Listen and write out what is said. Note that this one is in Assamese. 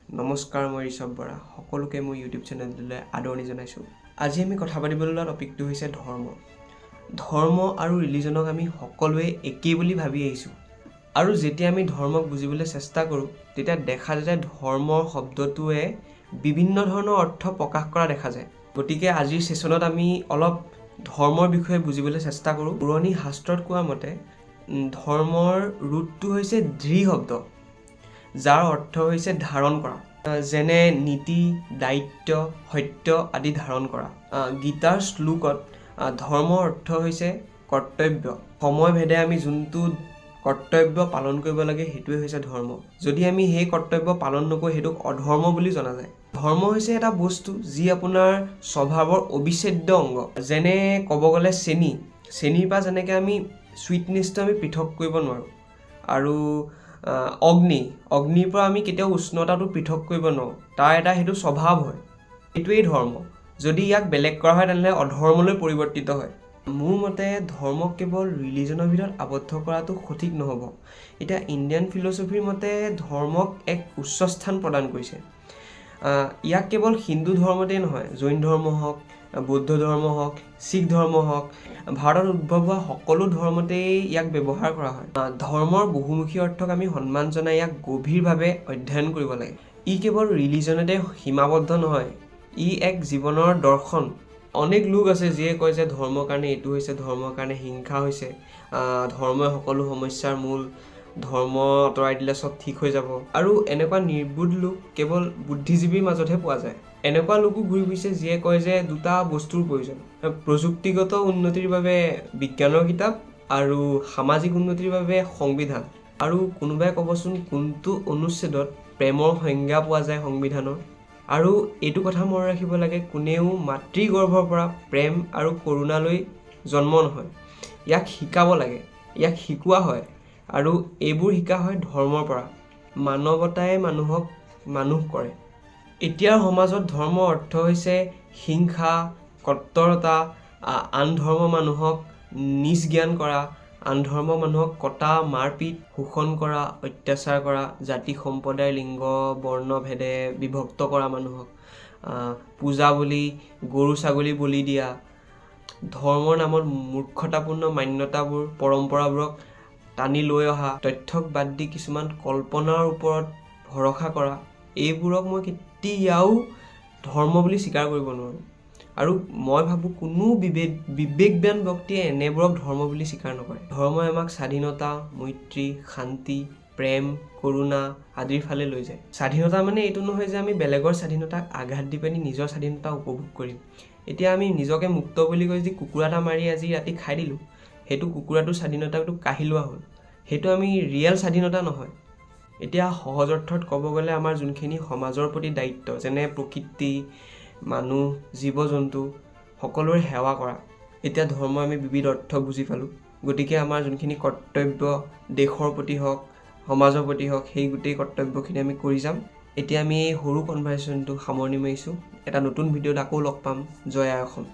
নমস্কাৰ, মই ঋষভ বৰা। সকলোকে মোৰ ইউটিউব চেনেলটোলৈ আদৰণি জনাইছোঁ। আজি আমি কথা পাতিবলৈ লোৱা টপিকটো হৈছে ধৰ্ম। ধৰ্ম আৰু ৰিলিজনক আমি সকলোৱে একেই বুলি ভাবি আহিছোঁ। আৰু যেতিয়া আমি ধৰ্মক বুজিবলৈ চেষ্টা কৰোঁ, তেতিয়া দেখা যায় ধৰ্মৰ শব্দটোৱে বিভিন্ন ধৰণৰ অৰ্থ প্ৰকাশ কৰা দেখা যায়। গতিকে আজিৰ ছেশ্যনত আমি অলপ ধৰ্মৰ বিষয়ে বুজিবলৈ চেষ্টা কৰোঁ। পুৰণি শাস্ত্ৰত কোৱা মতে ধৰ্মৰ ৰুটটো হৈছে ধৃ শব্দ, যাৰ অৰ্থ হৈছে ধাৰণ কৰা, যেনে নীতি, দায়িত্ব, সত্য আদি ধাৰণ কৰা। গীতাৰ শ্লোকত ধৰ্মৰ অৰ্থ হৈছে কৰ্তব্য। সময়ভেদে আমি যোনটো কৰ্তব্য পালন কৰিব লাগে সেইটোৱে হৈছে ধৰ্ম। যদি আমি সেই কৰ্তব্য পালন নকৰোঁ সেইটোক অধৰ্ম বুলি জনা যায়। ধৰ্ম হৈছে এটা বস্তু যি আপোনাৰ স্বভাৱৰ অবিচ্ছেদ্য অংগ। যেনে ক'ব গ'লে চেনিৰ পৰা যেনেকৈ আমি চুইটনেছটো আমি পৃথক কৰিব নোৱাৰোঁ, আৰু অগ্নিৰ পৰা আমি কেতিয়াও উষ্ণতাটো পৃথক কৰিব নোৱাৰোঁ। তাৰ এটা সেইটো স্বভাৱ হয়, সেইটোৱেই ধৰ্ম। যদি ইয়াক বেলেগ কৰা হয় তেনেহ'লে অধৰ্মলৈ পৰিৱৰ্তিত হয়। মোৰ মতে ধৰ্মক কেৱল ৰিলিজনৰ ভিতৰত আবদ্ধ কৰাটো সঠিক নহ'ব। এতিয়া ইণ্ডিয়ান ফিলচফিৰ মতে ধৰ্মক এক উচ্চ স্থান প্ৰদান কৰিছে। ইয়াক কেৱল হিন্দু ধৰ্মতেই নহয়, জৈন ধৰ্ম হওক, বৌদ্ধ ধৰ্ম হওক, শিখ ধৰ্ম হওক, ভাৰতত উদ্ভৱ হোৱা সকলো ধৰ্মতেই ইয়াক ব্যৱহাৰ কৰা হয়। ধৰ্মৰ বহুমুখী অৰ্থক আমি সন্মান জনাই ইয়াক গভীৰভাৱে অধ্যয়ন কৰিব লাগে। ই কেৱল ৰিলিজনতে সীমাবদ্ধ নহয়, ই এক জীৱনৰ দৰ্শন। অনেক লোক আছে যিয়ে কয় যে ধৰ্মৰ কাৰণে এইটো হৈছে, ধৰ্মৰ কাৰণে হিংসা হৈছে, ধৰ্মই সকলো সমস্যাৰ মূল, ধৰ্ম আঁতৰাই দিলে চব ঠিক হৈ যাব। আৰু এনেকুৱা নিৰ্বোধ লোক কেৱল বুদ্ধিজীৱীৰ মাজতহে পোৱা যায়। এনেকুৱা লোকো ঘূৰি ফুৰিছে যিয়ে কয় যে দুটা বস্তুৰ প্ৰয়োজন, প্ৰযুক্তিগত উন্নতিৰ বাবে বিজ্ঞানৰ কিতাপ আৰু সামাজিক উন্নতিৰ বাবে সংবিধান। আৰু কোনোবাই ক'বচোন কোনটো অনুচ্ছেদত প্ৰেমৰ সংজ্ঞা পোৱা যায় সংবিধানৰ? আৰু এইটো কথা মনত ৰাখিব লাগে, কোনেও মাতৃগৰ্ভৰ পৰা প্ৰেম আৰু কৰুণালৈ জন্ম নহয়। ইয়াক শিকাব লাগে, ইয়াক শিকোৱা হয়, আৰু এইবোৰ শিকা হয় ধৰ্মৰ পৰা। মানৱতাই মানুহক মানুহ কৰে। এতিয়াৰ সমাজত ধৰ্মৰ অৰ্থ হৈছে হিংসা, কট্টৰতা, আন ধৰ্ম মানুহক নিজ জ্ঞান কৰা, আন ধৰ্ম মানুহক কটা, মাৰপিট, শোষণ কৰা, অত্যাচাৰ কৰা, জাতি সম্প্ৰদায়, লিংগ, বৰ্ণ ভেদে বিভক্ত কৰা মানুহক, পূজা বুলি গৰু ছাগলী বলি দিয়া, ধৰ্মৰ নামত মূৰ্খতাপূৰ্ণ মান্যতাবোৰ, পৰম্পৰাবোৰক টানি লৈ অহা, তথ্যক বাদ দি কিছুমান কল্পনাৰ ওপৰত ভৰসা কৰা, এইবোৰক মই কেতিয়াও ধৰ্ম বুলি স্বীকাৰ কৰিব নোৱাৰোঁ। আৰু মই ভাবোঁ কোনো বিবেকবান ব্যক্তিয়ে এনেবোৰক ধৰ্ম বুলি স্বীকাৰ নকৰে। ধৰ্মই আমাক স্বাধীনতা, মৈত্ৰী, শান্তি, প্ৰেম, কৰুণা আদিৰ ফালে লৈ যায়। স্বাধীনতা মানে এইটো নহয় যে আমি বেলেগৰ স্বাধীনতাক আঘাত দি পিনি নিজৰ স্বাধীনতা উপভোগ কৰিম। এতিয়া আমি নিজকে মুক্ত বুলি কৈ যদি কুকুৰা এটা মাৰি আজি ৰাতি খাই দিলোঁ, সেইটো কুকুৰাটোৰ স্বাধীনতাটো কাঢ়ি লোৱা হ'ল, সেইটো আমি ৰিয়েল স্বাধীনতা নহয়। এতিয়া সহজ অৰ্থত ক'ব গ'লে আমাৰ যোনখিনি সমাজৰ প্ৰতি দায়িত্ব, যেনে প্ৰকৃতি, মানুহ, জীৱ জন্তু সকলোৰে সেৱা কৰা। এতিয়া ধৰ্ম আমি বিবিধ অৰ্থ বুজি পালোঁ, গতিকে আমাৰ যোনখিনি কৰ্তব্য দেশৰ প্ৰতি হওক, সমাজৰ প্ৰতি হওক, সেই গোটেই কৰ্তব্যখিনি আমি কৰি যাম। এতিয়া আমি এই সৰু কনভাৰ্চেশ্যনটো সামৰণি মাৰিছোঁ। এটা নতুন ভিডিঅ'ত আকৌ লগ পাম। জয় আই অসম।